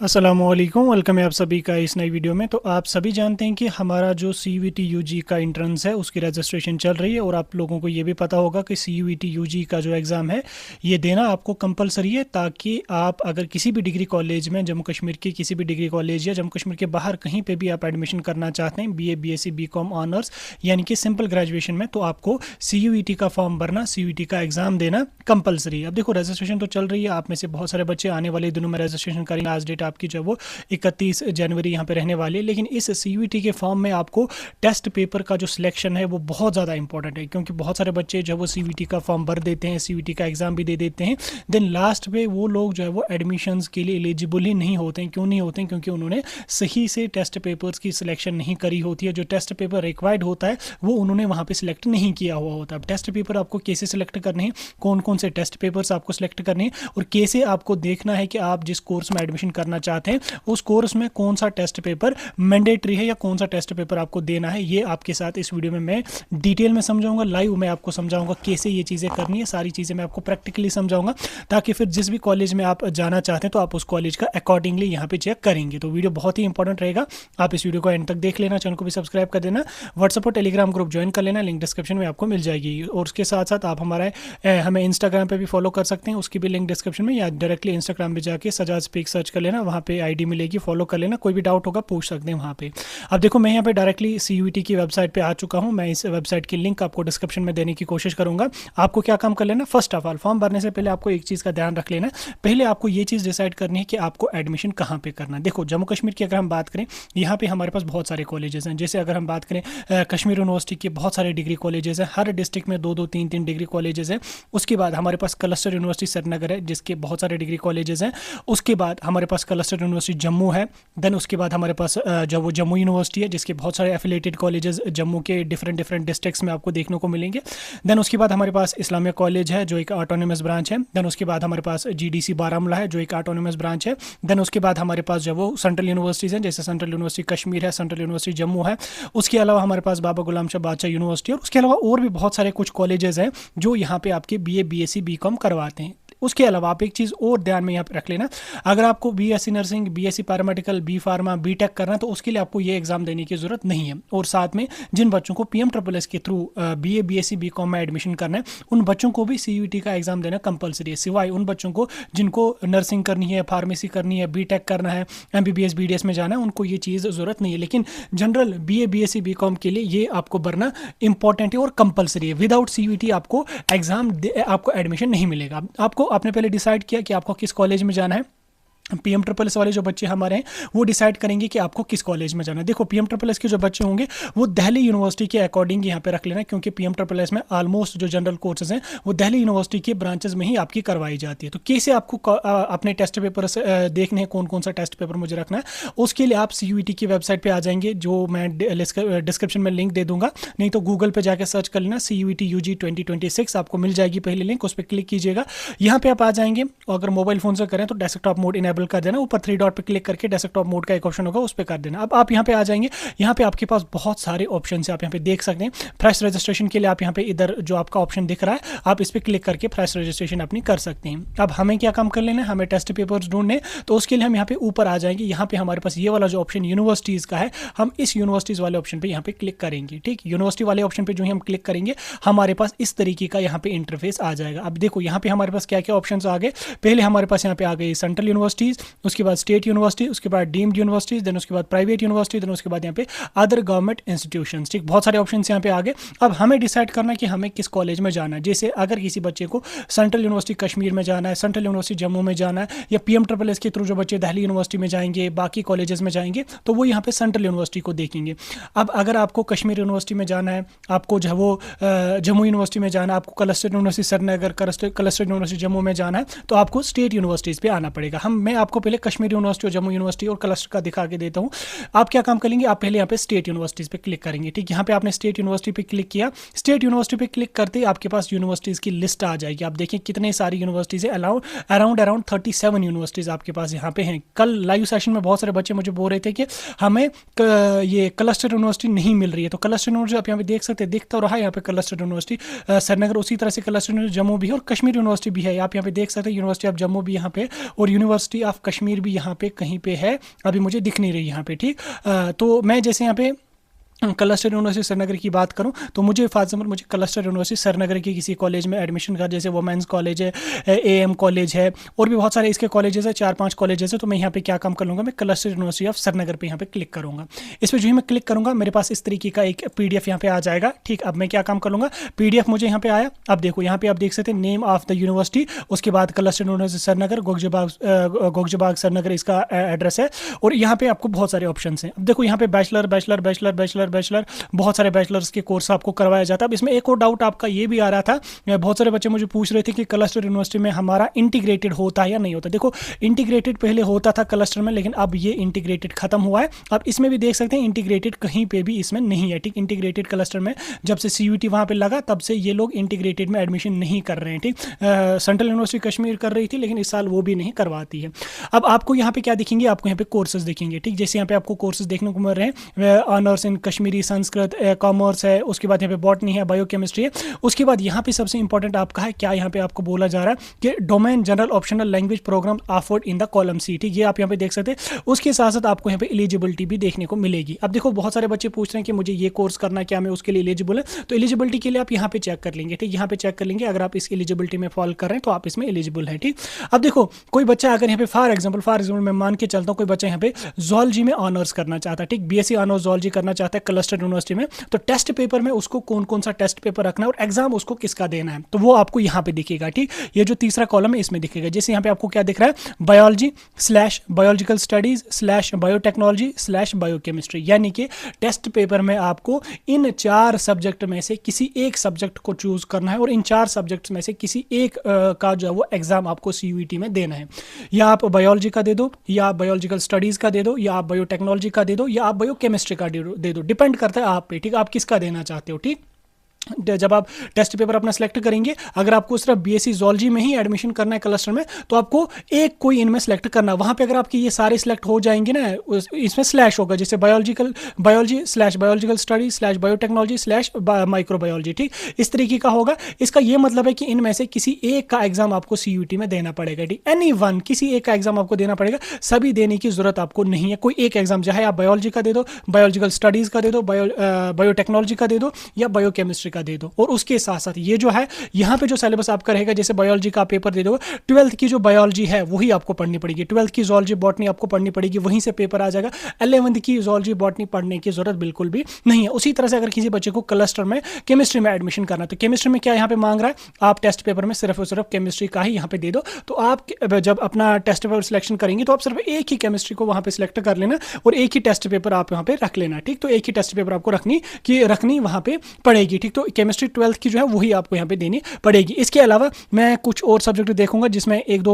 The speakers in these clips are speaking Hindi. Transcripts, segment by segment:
अस्सलामुअलैकुम, वेलकम है आप सभी का इस नई वीडियो में। तो आप सभी जानते हैं कि हमारा जो CUET UG का एंट्रेंस है उसकी रजिस्ट्रेशन चल रही है और आप लोगों को ये भी पता होगा कि CUET UG का जो एग्ज़ाम है ये देना आपको कंपलसरी है, ताकि आप अगर किसी भी डिग्री कॉलेज में जम्मू कश्मीर के किसी भी डिग्री कॉलेज या जम्मू कश्मीर के बाहर कहीं पर भी आप एडमिशन करना चाहते हैं BA BSc BCom ऑनर्स यानी कि सिंपल ग्रेजुएशन में, तो आपको CUET का फॉर्म भरना, CUET का एग्ज़ाम देना कंपलसरी है। अब देखो रजिस्ट्रेशन तो चल रही है, आप में से बहुत सारे बच्चे आने वाले दिनों में रजिस्ट्रेशन करेंगे। आज डेट आपकी जो वो 31 जनवरी यहाँ पे रहने वाली है, लेकिन इस CUET के फॉर्म में आपको टेस्ट पेपर का जो सिलेक्शन है वो बहुत ज़्यादा इंपॉर्टेंट है, क्योंकि बहुत सारे बच्चे जो वो CUET का फॉर्म भर देते हैं, CUET का एग्ज़ाम भी दे देते हैं, देन लास्ट में वो लोग जो है वो एडमिशन्स के लिए एलिजिबल ही नहीं होते हैं। क्यों नहीं होते हैं? क्योंकि उन्होंने सही से टेस्ट पेपर्स की सिलेक्शन नहीं करी होती है। जो टेस्ट पेपर रिक्वायर्ड होता है वो उन्होंने वहाँ पर सिलेक्ट नहीं किया हुआ होता। अब टेस्ट पेपर आपको कैसे सिलेक्ट करने हैं, कौन कौन से टेस्ट पेपर्स आपको सिलेक्ट करने हैं और कैसे आपको देखना है कि आप जिस कोर्स में एडमिशन करना चाहते हैं उस कोर्स में कौन सा टेस्ट पेपर मैंडेटरी है या कौन सा टेस्ट पेपर आपको देना है, ये आपके साथ इस वीडियो में मैं डिटेल में समझाऊंगा। लाइव मैं आपको समझाऊंगा कैसे ये चीज़ें करनी है, सारी चीज़ें मैं आपको प्रैक्टिकली समझाऊंगा, ताकि फिर जिस भी कॉलेज में आप जाना चाहते हैं तो आप उस कॉलेज का अकॉर्डिंगली यहाँ पे चेक करेंगे। तो वीडियो बहुत ही इंपॉर्टेंट रहेगा, आप इस वीडियो को एंड तक देख लेना, चैनल को भी सब्सक्राइब कर देना, व्हाट्सएप और टेलीग्राम ग्रुप ज्वाइन कर लेना, लिंक डिस्क्रिप्शन में आपको मिल जाएगी। और उसके साथ साथ आप हमें इंस्टाग्राम पे भी फॉलो कर सकते हैं, उसकी भी लिंक डिस्क्रिप्शन में, या डायरेक्टली इंस्टाग्राम पे जाके सजाद स्पीक सर्च कर लेना, वहाँ पे ID मिलेगी, फॉलो कर लेना, कोई भी डाउट होगा पूछ सकते हैं वहाँ पे। अब देखो मैं यहाँ पे डायरेक्टली CUET की वेबसाइट पे आ चुका हूँ। मैं इस वेबसाइट की लिंक आपको डिस्क्रिप्शन में देने की कोशिश करूँगा। आपको क्या काम कर लेना, फर्स्ट ऑफ ऑल फॉर्म भरने से पहले आपको एक चीज़ का ध्यान रख लेना, पहले आपको ये चीज़ डिसाइड करनी है कि आपको एडमिशन कहाँ पे करना है। देखो जम्मू कश्मीर की अगर हम बात करें, यहाँ पे हमारे पास बहुत सारे कॉलेजेस हैं। जैसे अगर हम बात करें कश्मीर यूनिवर्सिटी के बहुत सारे डिग्री कॉलेजेस हैं, हर डिस्ट्रिक्ट में 2-2 3-3 डिग्री कॉलेजेस हैं। उसके बाद हमारे पास क्लस्टर यूनिवर्सिटी श्रीनगर है जिसके बहुत सारे डिग्री कॉलेजेस हैं। उसके बाद हमारे पास क्लस्टर यूनिवर्सिटी जम्मू है। देन उसके बाद हमारे पास जब वो जम्मू यूनिवर्सिटी है जिसके बहुत सारे एफिलेटेड कॉलेजेस जम्मू के डिफरेंट डिस्ट्रिक्ट्स में आपको देखने को मिलेंगे। देन उसके बाद हमारे पास इस्लामिया कॉलेज है जो एक ऑटोनोमस ब्रांच है। देन उसके बाद हमारे पास GDC बारामूला है जो एक ऑटोनोमस ब्रांच है। देन उसके बाद हमारे पास जब वो सेंट्रल यूनिवर्सिटीज़ हैं, जैसे सेंट्रल यूनिवर्सिटी कश्मीर है, सेंट्रल यूनिवर्सिटी जम्मू है। उसके अलावा हमारे पास बाबा गुलाम शाह बादशाह यूनिवर्सिटी, और उसके अलावा और भी बहुत सारे कुछ कॉलेजेस हैं जो यहाँ पे आपके BA BSc BCom करवाते हैं। उसके अलावा आप एक चीज़ और ध्यान में यहाँ पे रख लेना, अगर आपको BSc nursing, BSc paramedical, B pharma, B.Tech करना है तो उसके लिए आपको ये एग्ज़ाम देने की ज़रूरत नहीं है। और साथ में जिन बच्चों को PMSSS के थ्रू BA BSc BCom में एडमिशन करना है उन बच्चों को भी CUET का एग्ज़ाम देना कंपलसरी है, सिवाय उन बच्चों को जिनको नर्सिंग करनी है, फार्मेसी करनी है, B.Tech करना है, MBBS BDS में जाना है, उनको ये चीज़ ज़रूरत नहीं है। लेकिन जनरल BA BSc BCom के लिए ये आपको भरना इंपॉर्टेंट है और कंपलसरी है। विदाउट CUET आपको एग्ज़ाम आपको एडमिशन नहीं मिलेगा। आपने पहले डिसाइड किया कि आपको किस कॉलेज में जाना है। PMSSS वाले जो बच्चे हमारे हैं वो डिसाइड करेंगे कि आपको किस कॉलेज में जाना है। देखो PMSSS के जो बच्चे होंगे वो दिल्ली यूनिवर्सिटी के अकॉर्डिंग यहाँ पे रख लेना, क्योंकि PMSSS में ऑलमोस्ट जो जनरल कोर्सेज हैं वो दिल्ली यूनिवर्सिटी के ब्रांचेस में ही आपकी करवाई जाती है। तो कैसे आपको अपने टेस्ट पेपर से देखने हैं कौन कौन सा टेस्ट पेपर मुझे रखना है, उसके लिए आप CUET की वेबसाइट पर आ जाएंगे, जो मैं डिस्क्रिप्शन में लिंक दे दूंगा, नहीं तो गूगल पर जाकर सर्च कर लेना CUET UG 2026, आपको मिल जाएगी पहली लिंक, उस पर क्लिक कीजिएगा। यहाँ पे आप आ जाएंगे, अगर मोबाइल फोन से करें तो डेस्कटॉप मोड इनेबल कर देना, ऊपर 3 डॉट पे क्लिक करके डेस्कटॉप मोड का एक ऑप्शन होगा उस पर कर देना। अब आप यहाँ पे आ जाएंगे, यहाँ पे आपके पास बहुत सारे ऑप्शन है, आप यहाँ पे देख सकते हैं। फ्रेश रजिस्ट्रेशन के लिए आप यहाँ पे इधर जो आपका ऑप्शन दिख रहा है आप इस पर क्लिक करके फ्रेश रजिस्ट्रेशन अपनी कर सकते हैं। अब हमें क्या काम कर लेना है, हमें टेस्ट पेपर्स ढूंढने, तो उसके लिए हम यहाँ पे ऊपर आ जाएंगे। यहाँ पे हमारे पास ये वाला जो ऑप्शन यूनिवर्सिटीज़ का है, हम इस यूनिवर्सिटीज़ वाले ऑप्शन पर यहाँ पे क्लिक करेंगे। ठीक, यूनिवर्सिटी वाले ऑप्शन पर जो ही हम क्लिक करेंगे हमारे पास इस तरीके का यहाँ पे इंटरफेस आ जाएगा। अब देखो यहाँ पे हमारे पास क्या क्या ऑप्शन आ गए। पहले हमारे पास यहाँ पे आ गई सेंट्रल यूनिवर्सिटीज़, उसके बाद स्टेट यूनिवर्सिटी, उसके बाद डीम्ड यूनिवर्सिटीज, देन उसके बाद प्राइवेट यूनिवर्सिटी, देन उसके बाद यहाँ पे अदर गवर्नमेंट इंस्टीट्यूशंस। ठीक, बहुत सारे ऑप्शन यहाँ पे आ गए। अब हमें डिसाइड करना है कि हमें किस कॉलेज में जाना है। जैसे अगर किसी बच्चे को सेंट्रल यूनिवर्सिटी कश्मीर में जाना है, सेंट्रल यूनिवर्सिटी जम्मू में जाना है, या PMSSS के थ्रू जो बच्चे दिल्ली यूनिवर्सिटी में जाएंगे, बाकी कॉलेजेस में जाएंगे, तो वो यहाँ पे सेंट्रल यूनिवर्सिटी को देखेंगे। अब अगर आपको कश्मीर यूनिवर्सिटी में जाना है, आपको जो वो जम्मू यूनिवर्सिटी में जाना है, आपको cluster university Srinagar, cluster university Jammu में जाना है, तो आपको स्टेट यूनिवर्सिटीज़ पे आना पड़ेगा। मैं आपको पहले कश्मीर यूनिवर्सिटी और जम्मू यूनिवर्सिटी और क्लस्टर का दिखा के देता हूँ। आप क्या काम करेंगे, आप पहले यहाँ पे स्टेट यूनिवर्सिटीज़ पे क्लिक करेंगे। ठीक, यहाँ पे आपने स्टेट यूनिवर्सिटी पे क्लिक किया। स्टेट यूनिवर्सिटी पे क्लिक करते ही आपके पास यूनिवर्सिटीज़ की लिस्ट आ जाएगी। आप देखें कितने सारी यूनिवर्सिटीज़ है, अराउंड 37 यूनिवर्सिटीज़ आपके पास यहाँ पे हैं। कल लाइव सेशन में बहुत सारे बच्चे मुझे बोल रहे थे कि हमें ये क्लस्टर यूनिवर्सिटी नहीं मिल रही है। तो क्लस्टर यूनिवर्सिटी आप यहाँ पे देख सकते हैं, दिखता रहा यहाँ पे क्लस्टर यूनिवर्सिटी श्रीनगर, उसी तरह से क्लस्टर यूनिवर्सिटी जम्मू भी है और कश्मीर यूनिवर्सिटी भी है। आप यहाँ पे देख सकते हैं यूनिवर्सिटी ऑफ जम्मू भी यहाँ पे और यूनिवर्सिटी यूनिवर्सिटी ऑफ कश्मीर भी यहाँ पे कहीं पे है, अभी मुझे दिख नहीं रही यहाँ पे, ठीक। तो मैं जैसे यहाँ पे क्लस्टर यूनिवर्सिटी श्रीनगर की बात करूं तो मुझे फॉर एग्जाम्पल मुझे क्लस्टर यूनिवर्सिटी श्रीनगर की किसी कॉलेज में एडमिशन का, जैसे वुमेंस कॉलेज है, एएम कॉलेज है, और भी बहुत सारे इसके कॉलेजेस है, 4-5 कॉलेजेस है। तो मैं यहाँ पे क्या काम कर लूँगा, मैं क्लस्टर यूनिवर्सिटी ऑफ श्रीनगर पे यहाँ पे क्लिक करूँगा। इस पर जो ही मैं क्लिक करूँगा मेरे पास इस तरीके का एक PDF यहाँ पे आ जाएगा, ठीक। अब मैं क्या काम कर लूँगा, PDF मुझे यहाँ पे आया। अब देखो यहाँ पे आप देख सकते हैं नेम ऑफ द यूनिवर्सिटी, उसके बाद क्लस्टर यूनिवर्सिटी श्रीनगर, गोगजबाग श्रीनगर इसका एड्रेस है, और यहाँ पे आपको बहुत सारे ऑप्शन हैं। अब देखो यहाँ पे bachelor bachelor bachelor bachelor bachelor बहुत सारे बैचलर्स के कोर्स आपको करवाया जाता है। अब इसमें एक और डाउट आपका ये भी आ रहा था, बहुत सारे बच्चे मुझे पूछ रहे थे कि क्लस्टर यूनिवर्सिटी में हमारा इंटीग्रेटेड होता है या नहीं होता। देखो इंटीग्रेटेड पहले होता था क्लस्टर में, लेकिन अब ये इंटीग्रेटेड खत्म हुआ है। अब इसमें भी देख सकते हैं इंटीग्रेटेड कहीं पे भी इसमें नहीं है, ठीक। इंटीग्रेटेड क्लस्टर में जब से CUET वहाँ पे लगा तब से ये लोग इंटीग्रेटेड में एडमिशन नहीं कर रहे हैं, ठीक। सेंट्रल यूनिवर्सिटी कश्मीर कर रही थी, लेकिन इस साल वो भी नहीं करवाती है। अब आपको यहाँ पे क्या दिखेंगे, आपको यहाँ पे कोर्सेज दिखेंगे, ठीक। जैसे यहाँ पे आपको कोर्सेज देखने को मिल रहे हैं, honours in Kashmiri Sanskrit, commerce है, उसके बाद यहाँ पे बॉटनी है, बायोकेमिस्ट्री है। उसके बाद यहाँ पे सबसे इंपॉर्टेंट आपका है क्या, यहाँ पे आपको बोला जा रहा है कि domain general optional language programme offered in the column C, ठीक। ये आप यहाँ पे देख सकते हैं। उसके साथ साथ आपको यहाँ पे एलिजिबिलिटी भी देखने को मिलेगी। अब देखो बहुत सारे बच्चे पूछ रहे हैं कि मुझे ये कोर्स करना है, क्या मैं उसके लिए एलिजिबल है। तो एलिजिबिलिटी के लिए आप यहाँ पे चेक कर लेंगे, ठीक। यहाँ पे चेक कर लेंगे, अगर आप इस एलिजिबिलिटी में फॉल कर रहे हैं तो आप इसमें एलिजिबल है, ठीक। अब देखो कोई बच्चा अगर यहाँ पे फॉर एग्जाम्पल मैं मान के चलता हूँ, कोई बच्चा यहाँ पे जूलॉजी में ऑनर्स करना चाहता है, ठीक। BSc ऑनर्स जूलॉजी करना चाहता है क्लस्टर यूनिवर्सिटी में, तो टेस्ट पेपर में उसको कौन कौन सा टेस्ट पेपर रखना है और एग्जाम उसको किसका देना है, तो वो आपको यहाँ पे दिखेगा, ठीक। ये जो तीसरा कॉलम है इसमें दिखेगा। जैसे यहाँ पे आपको क्या दिख रहा है, biology / biological studies / biotechnology / biochemistry, यानी कि टेस्ट पेपर में आपको इन 4 सब्जेक्ट में से किसी एक सब्जेक्ट को चूज करना है, और इन 4 सब्जेक्ट्स में से किसी एक का जो है वो एग्जाम आपको CUET में देना है। या आप बायोलॉजी का दे दो, या आप बायोलॉजिकल स्टडीज का दे दो, या आप बायोटेक्नोलॉजी का दे दो, या आप बायोकेमिस्ट्री का दे दो, डिपेंड करता है आप पे, ठीक। आप किसका देना चाहते हो, ठीक। जब आप टेस्ट पेपर अपना सेलेक्ट करेंगे, अगर आपको सिर्फ BSc जूलॉजी में ही एडमिशन करना है क्लस्टर में, तो आपको एक कोई इनमें सेलेक्ट करना है। वहां पे अगर आपके ये सारे सिलेक्ट हो जाएंगे ना, इसमें स्लैश होगा, जैसे biology / biological study / biotechnology / microbiology, ठीक। इस तरीके का होगा। इसका ये मतलब है कि इनमें से किसी एक का एग्जाम आपको CUET में देना पड़ेगा, ठीक। एनी वन, किसी एक का एग्जाम आपको देना पड़ेगा, सभी देने की जरूरत आपको नहीं है। कोई एक एग्जाम, चाहे आप बायोलॉजी का दे दो, बायोलॉजिकल स्टडीज का दे दो, बायोटेक्नोलॉजी का दे दो, या बायोकेमिस्ट्री का दे दो। और उसके साथ साथ ये जो है यहाँ पे जो सिलेबस आपका रहेगा, जैसे बायोलॉजी का पेपर दे दो, 12th की जो बायोलॉजी है वही आपको पढ़नी पड़ेगी, 12th की जूलॉजी बॉटनी आपको पढ़नी पड़ेगी, वहीं से पेपर आ जाएगा। 11th की जूलॉजी बॉटनी पढ़ने की जरूरत बिल्कुल भी नहीं है। उसी तरह से अगर किसी बच्चे को क्लस्टर में केमिस्ट्री में एडमिशन करना है, तो केमिस्ट्री में क्या यहाँ पे मांग रहा है, आप टेस्ट पेपर में सिर्फ और सिर्फ केमिस्ट्री का ही यहाँ पे दे दो। तो आप जब अपना टेस्ट पेपर सिलेक्शन करेंगे तो आप सिर्फ एक ही केमिस्ट्री को वहाँ पे सिलेक्ट कर लेना, और एक ही टेस्ट पेपर आप यहाँ पे रख लेना, ठीक। तो एक ही टेस्ट पेपर आपको रखनी वहाँ पे पड़ेगी, ठीक। तो केमिस्ट्री 12th की जो है वही आपको यहाँ पे देनी पड़ेगी। इसके अलावा मैं कुछ और सब्जेक्ट देखूंगा जिसमें 1-2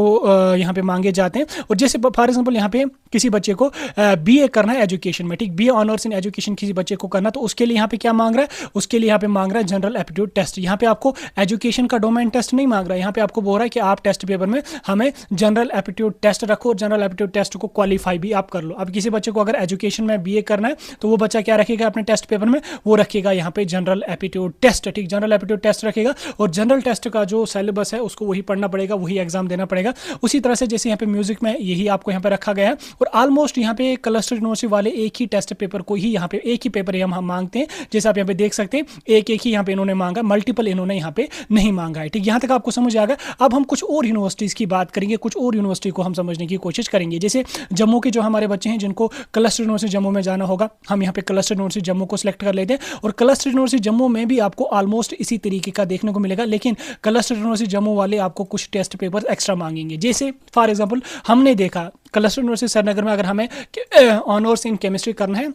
यहाँ पे मांगे जाते हैं। और जैसे फॉर एग्जांपल यहाँ पे किसी बच्चे को BA करना है एजुकेशन में, ठीक। BA ऑनर्स इन एजुकेशन किसी बच्चे को करना, तो उसके लिए यहाँ पे क्या मांग रहा है, उसके लिए यहाँ पे मांग रहा है जनरल एप्टीट्यूड टेस्ट। यहाँ पे आपको एजुकेशन का डोमेन टेस्ट नहीं मांग रहा है, यहाँ पे आपको बोल रहा है कि आप टेस्ट पेपर में हमें जनरल एप्टीट्यूड टेस्ट रखो, और जनरल एप्टीट्यूड टेस्ट को क्वालिफाई भी आप कर लो। अब किसी बच्चे को अगर एजुकेशन में BA करना है तो वो बच्चा क्या रखेगा अपने टेस्ट पेपर में, वो रखेगा यहाँ पे जनरल एप्टीट्यूड टेस्ट, ठीक। जनरल एप्टीट्यूड टेस्ट रखेगा, और जनरल टेस्ट का जो सिलेबस है उसको वही पढ़ना पड़ेगा, वही एग्जाम देना पड़ेगा। उसी तरह से जैसे यहाँ पे म्यूजिक में यही आपको यहाँ पे रखा गया है, और ऑलमोस्ट यहाँ पे क्लस्टर यूनिवर्सिटी वाले एक ही टेस्ट पेपर को ही यहाँ पे एक ही पेपर हम मांगते हैं। जैसे आप यहाँ पे देख सकते हैं एक ही यहाँ पे इन्होंने मांगा, मल्टीपल इन्होंने यहाँ पे नहीं मांगा है, ठीक। यहाँ तक आपको समझ आ गया। अब हम कुछ और यूनिवर्सिटीज की बात करेंगे, कुछ और यूनिवर्सिटी को हम समझने की कोशिश करेंगे। जैसे जम्मू के जो हमारे बच्चे हैं जिनको क्लस्टर यूनिवर्सिटी जम्मू में जाना होगा, हम यहाँ पे क्लस्टर यूनिवर्सिटी जम्मू को सिलेक्ट कर लेते हैं, और क्लस्टर यूनिवर्सिटी जम्मू में भी आपको ऑलमोस्ट इसी तरीके का देखने को मिलेगा, लेकिन क्लस्टर यूनिवर्सिटी जम्मू वाले आपको कुछ टेस्ट पेपर एक्स्ट्रा मांगेंगे। जैसे फॉर एग्जांपल हमने देखा क्लस्टर यूनिवर्सिटी श्रीनगर में अगर हमें ऑनर्स इन केमिस्ट्री करना है,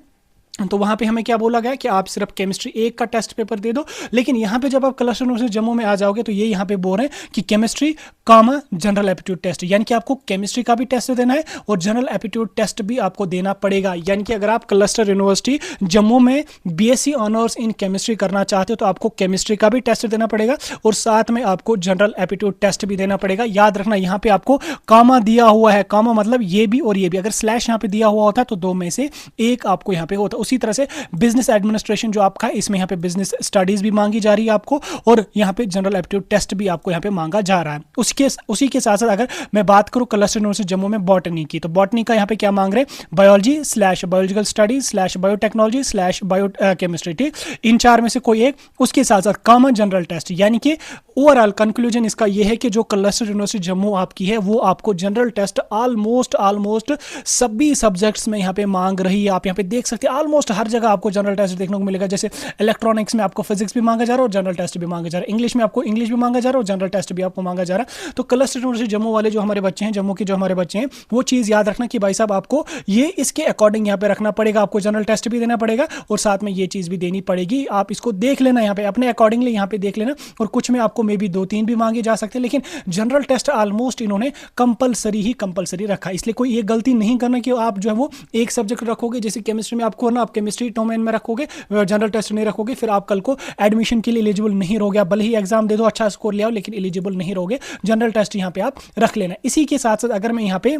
तो वहाँ पे हमें क्या बोला गया कि आप सिर्फ केमिस्ट्री 1 का टेस्ट पेपर दे दो। लेकिन यहाँ पे जब आप क्लस्टर यूनिवर्सिटी जम्मू में आ जाओगे तो ये यहाँ पे बोल रहे हैं कि केमिस्ट्री कामा जनरल एप्टीट्यूड टेस्ट, यानी कि आपको केमिस्ट्री का भी टेस्ट देना है और जनरल एप्टीट्यूड टेस्ट भी आपको देना पड़ेगा। यानी कि अगर आप क्लस्टर यूनिवर्सिटी जम्मू में BSc ऑनर्स इन केमिस्ट्री करना चाहते हो तो आपको केमिस्ट्री का भी टेस्ट देना पड़ेगा, और साथ में आपको जनरल एप्टीट्यूड टेस्ट भी देना पड़ेगा। याद रखना यहाँ पे आपको कामा दिया हुआ है, कामा मतलब ये भी और ये भी। अगर स्लैश यहाँ पे दिया हुआ होता तो 2 में से 1 आपको यहाँ पे होता। उसी तरह से बिजनेस एडमिनिस्ट्रेशन जो आपका है, इसमें यहाँ पे बिजनेस स्टडीज भी मांगी जा रही है आपको, और यहाँ पे जनरल एप्टीट्यूड टेस्ट भी आपको यहाँ पे मांगा जा रहा है। उसी के साथ साथ अगर मैं बात करूँ क्लस्टर यूनिवर्सिटी जम्मू में बॉटनी की, तो बॉटनी का यहाँ पे क्या मांग रहे हैं, biology slash biological studies slash biotechnology slash biochemistry, ठीक, इन चार में से कोई एक। उसके साथ साथ कॉमन जनरल टेस्ट, यानी कि ओवरऑल कंक्लूजन इसका यह है कि जो क्लस्टर यूनिवर्सिटी जम्मू आपकी है वो आपको जनरल टेस्ट ऑलमोस्ट सभी सब्जेक्ट्स में यहाँ पे मांग रही है। आप यहाँ पे देख सकते हैं ऑलमोस्ट हर जगह आपको जनरल टेस्ट देखने को मिलेगा। जैसे इलेक्ट्रॉनिक्स में आपको फिजिक्स भी मांगा जा रहा है और जनरल टेस्ट भी मांगा जा रहा है, इंग्लिश में आपको इंग्लिश भी मांगा जा रहा है और जनरल टेस्ट भी आपको मांगा जा रहा है। तो क्लस्टर यूनिवर्सिटी जम्मू वाले जो हमारे बच्चे हैं, जम्मू के जो हमारे बच्चे हैं, वो चीज़ याद रखना कि भाई साहब आपको ये इसके अकॉर्डिंग यहाँ पे रखना पड़ेगा, आपको जनरल टेस्ट भी देना पड़ेगा और साथ में ये चीज़ भी देनी पड़ेगी। आप इसको देख लेना यहाँ पे अपने अकॉर्डिंगली यहाँ पे देख लेना, और कुछ में आपको मे बी 2-3 भी मांगे जा सकते हैं, लेकिन जनरल टेस्ट ऑलमोस्ट इन्होंने कंपलसरी रखा। इसलिए कोई ये गलती नहीं करना कि आप जो है वो एक सब्जेक्ट रखोगे, जैसे केमिस्ट्री में आपको ना, आप केमिस्ट्री डोमेन में रखोगे, जनरल टेस्ट नहीं रखोगे, फिर आप कल को एडमिशन के लिए एलिजिबल नहीं रहोगे। आप भले ही एग्जाम दे दो, अच्छा स्कोर ले आओ, लेकिन एलिजिबल नहीं रहोगे। जनरल टेस्ट यहाँ पे आप रख लेना। इसी के साथ साथ अगर मैं यहाँ पे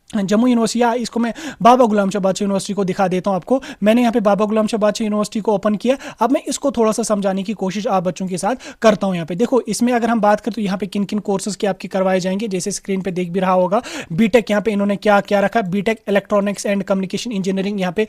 जम्मू यूनिवर्सिटी, या इसको मैं बाबा गुलाम शाह बादशाह यूनिवर्सिटी को दिखा देता हूं आपको। मैंने यहाँ पे बाबा गुलाम शाह बादशाह यूनिवर्सिटी को ओपन किया। अब मैं इसको थोड़ा सा समझाने की कोशिश आप बच्चों के साथ करता हूं। यहाँ पे देखो, इसमें अगर हम बात करें तो यहाँ पे किन किन कोर्सेज के आपके करवाए जाएंगे, जैसे स्क्रीन पे देख भी रहा होगा। बीटेक यहाँ पे इन्होंने क्या क्या रखा, BTech electronics and communication engineering यहाँ पे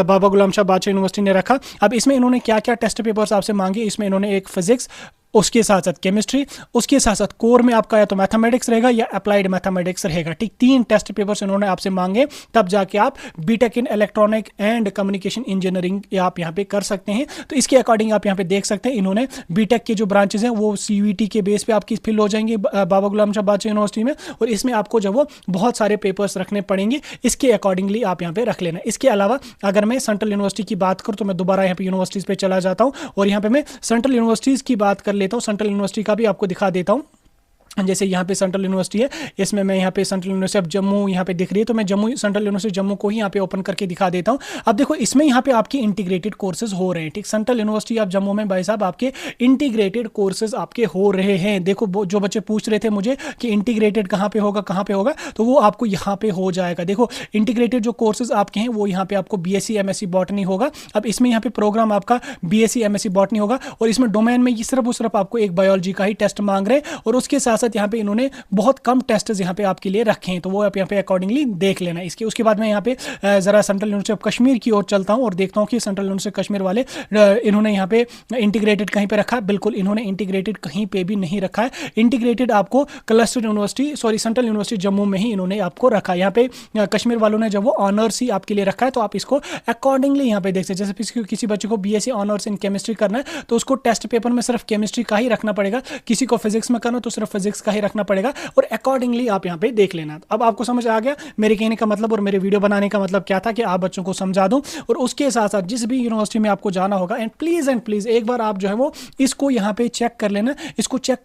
बाबा गुलाम शाह बादशाह यूनिवर्सिटी ने रखा। अब इसमें इन्होंने क्या क्या टेस्ट पेपर्स आपसे मांगे, इसमें इन्होंने एक फिजिक्स, उसके साथ साथ केमिस्ट्री, उसके साथ साथ कोर में आपका या तो मैथमेटिक्स रहेगा या अप्लाइड मैथमेटिक्स रहेगा, ठीक। 3 टेस्ट पेपर्स इन्होंने आपसे मांगे, तब जाके आप BTech in electronic and communication engineering आप यहाँ पे कर सकते हैं। तो इसके अकॉर्डिंग आप यहाँ पे देख सकते हैं, इन्होंने बीटेक के जो ब्रांचेस हैं वो सीयूईटी के बेस पे आपकी फिल हो जाएंगे बाबा गुलाम शाह बादशाह यूनिवर्सिटी में, और इसमें आपको जो वो बहुत सारे पेपर्स रखने पड़ेंगे। इसके अकॉर्डिंगली आप यहाँ पे रख लेना। इसके अलावा अगर मैं सेंट्रल यूनिवर्सिटी की बात करूँ तो मैं दोबारा यहाँ पे यूनिवर्सिटीज़ पे चला जाता हूँ, और यहाँ पे मैं सेंट्रल यूनिवर्सिटीज़ की बात कर लेता हूँ। सेंट्रल यूनिवर्सिटी का भी आपको दिखा देता हूँ। जैसे यहाँ पे सेंट्रल यूनिवर्सिटी है, इसमें मैं यहाँ पे सेंट्रल यूनिवर्सिटी ऑफ जम्मू यहाँ पे दिख रही है, तो मैं सेंट्रल यूनिवर्सिटी जम्मू को ही यहाँ पे ओपन करके दिखा देता हूँ। अब देखो, इसमें यहाँ पे आपके इंटीग्रेटेड कोर्सेज हो रहे हैं, ठीक। सेंट्रल यूनिवर्सिटी ऑफ जम्मू में भाई साहब आपके इंटीग्रेटेड कोर्सेज आपके हो रहे हैं। देखो, जो बच्चे पूछ रहे थे मुझे कि इंटीग्रेटेड कहाँ पे होगा, तो वो आपको यहाँ पे हो जाएगा। देखो, इंटीग्रेटेड जो कोर्सेज आपके हैं वो यहाँ पे आपको BSc MSc बॉटनी होगा। अब इसमें यहाँ पे प्रोग्राम आपका BSc MSc बॉटनी होगा, और इसमें डोमेन में सिर्फ आपको एक बायोलॉजी का ही टेस्ट मांग रहे हैं, और उसके साथ साथ यहाँ पे इन्होंने बहुत कम टेस्ट यहाँ पे आपके लिए रखे हैं, तो वो आप यहाँ पे अकॉर्डिंगली देख लेना। उसके बाद मैं यहाँ पे जरा सेंट्रल यूनिवर्सिटी ऑफ कश्मीर की ओर चलता हूँ और देखता हूँ कि सेंट्रल यूनिवर्सिटी कश्मीर वाले इन्होंने यहाँ पे इंटीग्रेटेड कहीं पे रखा है। बिल्कुल, इन्होंने इंटीग्रेटेड कहीं पे भी नहीं रखा है। इंटीग्रेटेड आपको सेंट्रल यूनिवर्सिटी जम्मू में ही इन्होंने आपको रखा है। यहाँ पे कश्मीर वालों ने जब वो ऑनर्स ही आपके लिए रखा है, तो आप इसको अकॉर्डिंगली यहाँ पे देख सकते हैं। जैसे किसी बच्चे को BSc ऑनर्स इन केमिस्ट्री करना है, तो उसको टेस्ट पेपर में सिर्फ केमिस्ट्री का ही रखना पड़ेगा। किसी को फिजिक्स में करना तो सिर्फ फिजिक्स का ही रखना पड़ेगा, और अकॉर्डिंगली आप यहाँ पे देख लेना। अब आपको समझ आ गया मेरे कहने का मतलब और मेरे वीडियो बनाने का मतलब क्या था, कि आप बच्चों को समझा दूं। और उसके साथ साथ जिस भी यूनिवर्सिटी में आपको जाना होगा, एंड प्लीज एक बार आप जो है वो इसको यहाँ पे चेक कर लेना। इसको चेक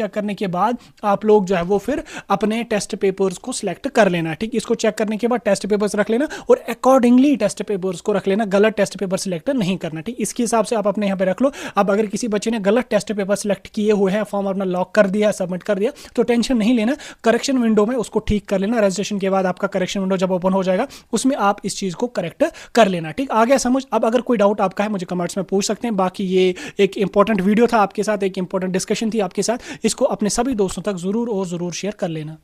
करने के बाद आप लोग जो है वो फिर अपने टेस्ट पेपर्स को सिलेक्ट कर लेना, ठीक। इसको चेक करने के बाद टेस्ट पेपर्स रख लेना, और अकॉर्डिंगली टेस्ट पेपर्स को रख लेना। गलत टेस्ट पेपर सिलेक्ट नहीं करना, ठीक। इसके हिसाब से आप अपने यहाँ पे रख लो। अब अगर किसी बच्चे ने गलत टेस्ट पेपर सिलेक्ट किए हुए हैं, फॉर्म अपना लॉक कर दिया, सबमिट कर दिया, तो टेंशन नहीं लेना। करेक्शन विंडो में उसको ठीक कर लेना। रजिस्ट्रेशन के बाद आपका करेक्शन विंडो जब ओपन हो जाएगा, उसमें आप इस चीज को करेक्ट कर लेना, ठीक। आ गया समझ? अब अगर कोई डाउट आपका है, मुझे कमेंट्स में पूछ सकते हैं। बाकी ये एक इंपॉर्टेंट वीडियो था आपके साथ, एक इंपॉर्टेंट डिस्कशन थी आपके साथ। इसको अपने सभी दोस्तों तक जरूर शेयर कर लेना।